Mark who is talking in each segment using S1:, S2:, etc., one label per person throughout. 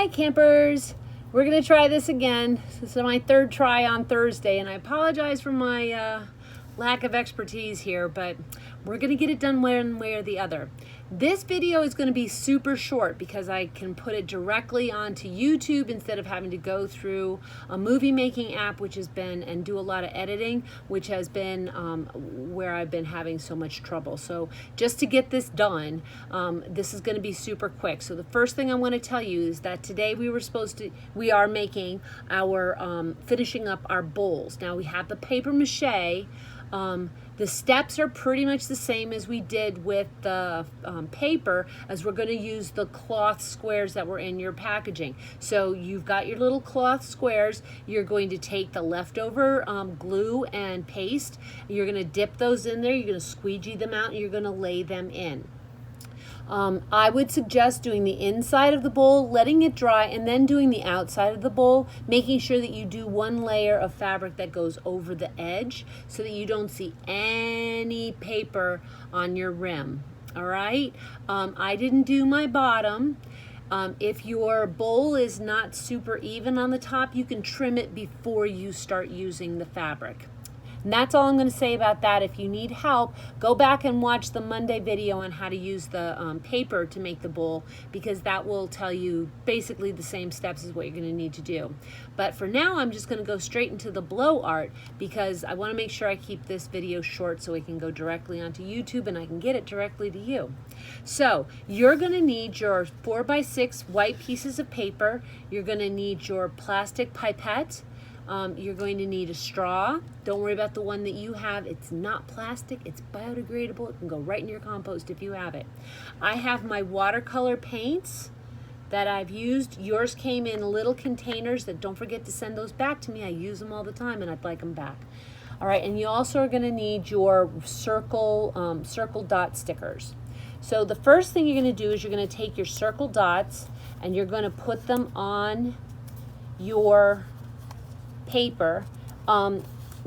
S1: Hi campers, we're gonna try this again. This is my third try on Thursday and I apologize for my lack of expertise here, but we're gonna get it done one way or the other. This video is gonna be super short because I can put it directly onto YouTube instead of having to go through a movie making app, which has been, and do a lot of editing, which has been where I've been having so much trouble. So just to get this done, this is gonna be super quick. So the first thing I wanna tell you is that today we are making our, finishing up our bowls. Now we have the paper mache. The steps are pretty much the same as we did with the paper, as we're going to use the cloth squares that were in your packaging. So you've got your little cloth squares. You're going to take the leftover glue and paste. You're going to dip those in there. You're going to squeegee them out and you're going to lay them in. I would suggest doing the inside of the bowl, letting it dry, and then doing the outside of the bowl, making sure that you do one layer of fabric that goes over the edge so that you don't see any paper on your rim. All right? I didn't do my bottom. If your bowl is not super even on the top, you can trim it before you start using the fabric. And that's all I'm going to say about that. If you need help, go back and watch the Monday video on how to use the paper to make the bowl, because that will tell you basically the same steps as what you're going to need to do. But for now, I'm just going to go straight into the blow art because I want to make sure I keep this video short so it can go directly onto YouTube and I can get it directly to you. So you're going to need your 4x6 white pieces of paper. You're going to need your plastic pipette. You're going to need a straw. Don't worry about the one that you have. It's not plastic. It's biodegradable. It can go right in your compost if you have it. I have my watercolor paints that I've used. Yours came in little containers that, don't forget to send those back to me. I use them all the time and I'd like them back. All right, and you also are going to need your circle dot stickers. So the first thing you're going to do is you're going to take your circle dots and you're going to put them on your paper.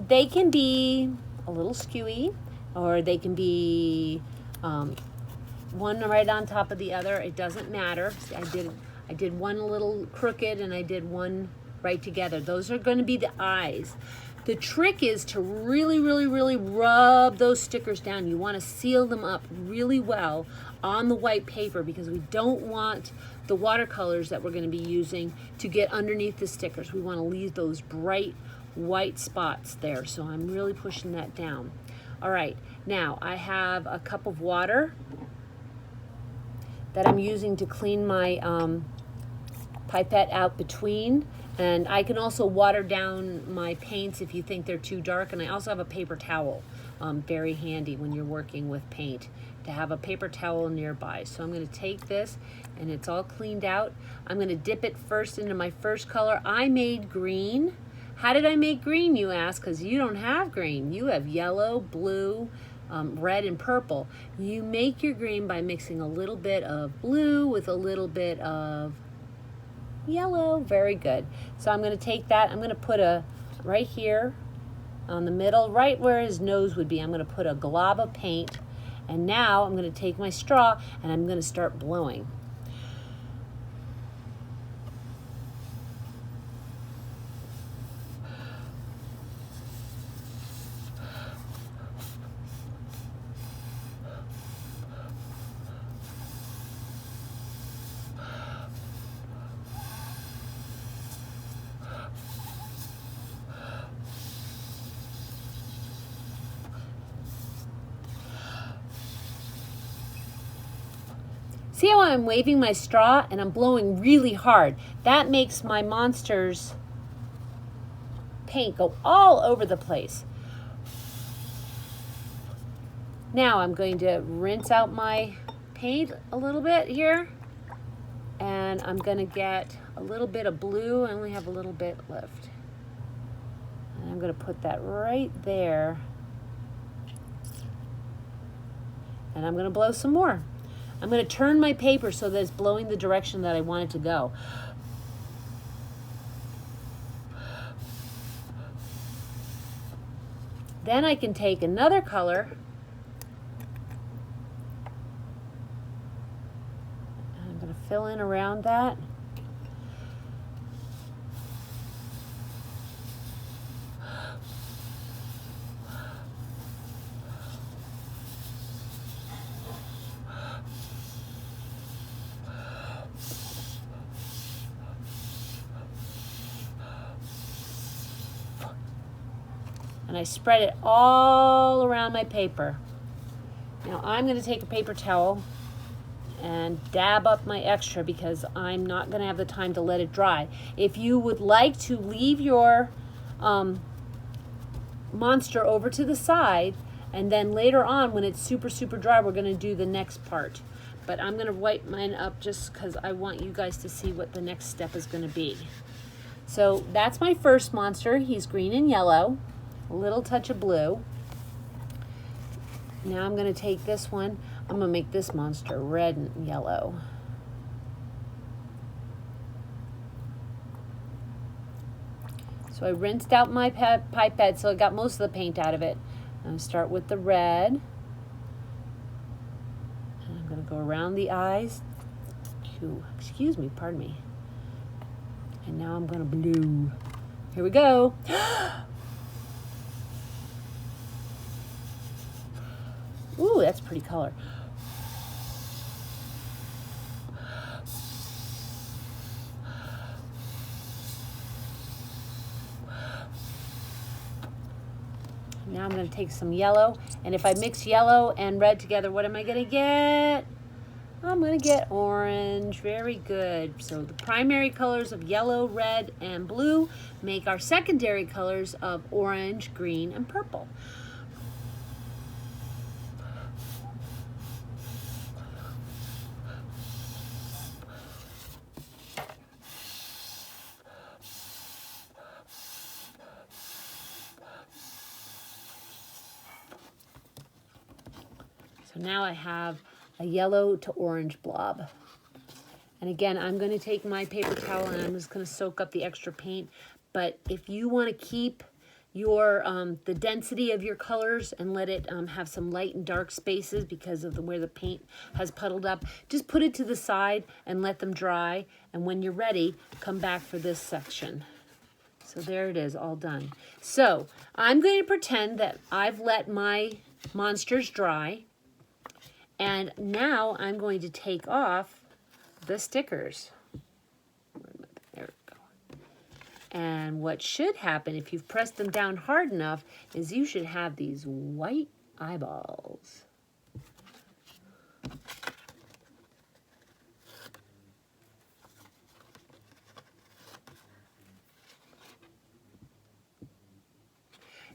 S1: They can be a little skewy, or they can be one right on top of the other. It doesn't matter. See, I did one a little crooked and I did one right together. Those are going to be the eyes. The trick is to really rub those stickers down. You want to seal them up really well on the white paper because we don't want the watercolors that we're going to be using to get underneath the stickers. We want to leave those bright white spots there. So I'm really pushing that down. All right, now I have a cup of water that I'm using to clean my pipette out between. And I can also water down my paints if you think they're too dark. And I also have a paper towel, very handy when you're working with paint, to have a paper towel nearby. So I'm going to take this and it's all cleaned out. I'm going to dip it first into my first color. I made green. How did I make green, you ask? Because you don't have green. You have yellow, blue, red, and purple. You make your green by mixing a little bit of blue with a little bit of yellow. Very good. So I'm going to take that. I'm going to put a right here on the middle, right where his nose would be. I'm going to put a glob of paint. And now I'm going to take my straw and I'm going to start blowing. See how I'm waving my straw and I'm blowing really hard? That makes my monster's paint go all over the place. Now I'm going to rinse out my paint a little bit here. And I'm going to get a little bit of blue. I only have a little bit left. And I'm going to put that right there. And I'm going to blow some more. I'm going to turn my paper so that it's blowing the direction that I want it to go. Then I can take another color fill in around that. and I spread it all around my paper. Now I'm going to take a paper towel and dab up my extra because I'm not going to have the time to let it dry. If you would like to leave your monster over to the side, and then later on when it's super dry, we're going to do the next part. But I'm going to wipe mine up just because I want you guys to see what the next step is going to be. So that's my first monster. He's green and yellow, a little touch of blue. Now I'm going to take this one. I'm going to make this monster red and yellow. So I rinsed out my pipette, so I got most of the paint out of it. I'm going to start with the red. And I'm going to go around the eyes. Excuse me, pardon me. And now I'm going to blue. Here we go. Ooh, that's a pretty color. Now I'm going to take some yellow, and if I mix yellow and red together, what am I going to get? I'm going to get orange. Very good. So the primary colors of yellow, red, and blue make our secondary colors of orange, green, and purple. So now I have a yellow to orange blob. And again, I'm going to take my paper towel and I'm just going to soak up the extra paint. But if you want to keep your the density of your colors and let it have some light and dark spaces because of where the paint has puddled up, just put it to the side and let them dry. And when you're ready, come back for this section. So there it is, all done. So I'm going to pretend that I've let my monsters dry. And now I'm going to take off the stickers. There we go. And what should happen if you've pressed them down hard enough is you should have these white eyeballs.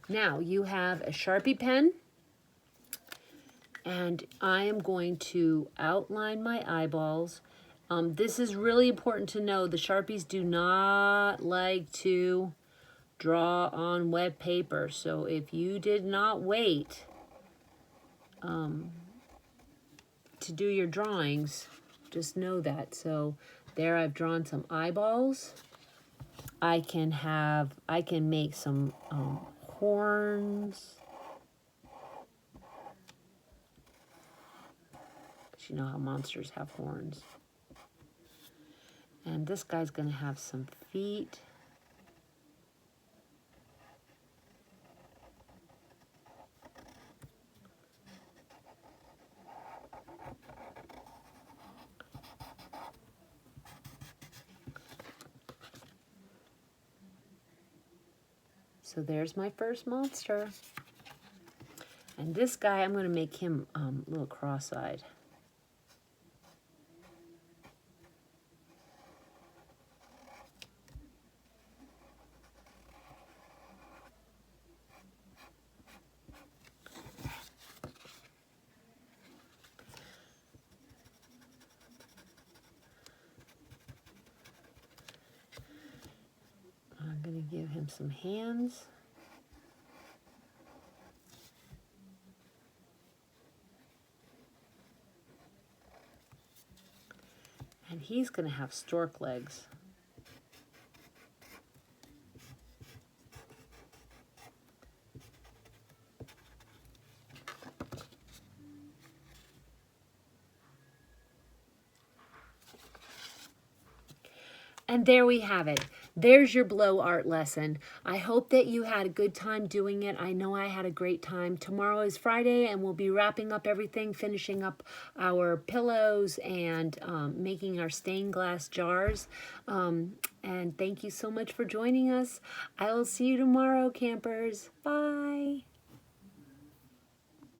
S1: Now you have a Sharpie pen. And I am going to outline my eyeballs. This is really important to know. The Sharpies do not like to draw on wet paper. So if you did not wait to do your drawings, just know that. So there I've drawn some eyeballs. I can make some horns. You know how monsters have horns. And this guy's going to have some feet. So there's my first monster. And this guy, I'm going to make him a little cross-eyed. I'm going to give him some hands. And he's going to have stork legs. And there we have it. there's your blow art lesson. I hope that you had a good time doing it. I know I had a great time. Tomorrow is Friday, and we'll be wrapping up everything, finishing up our pillows and making our stained glass jars. And thank you so much for joining us. I will see you tomorrow, campers. Bye.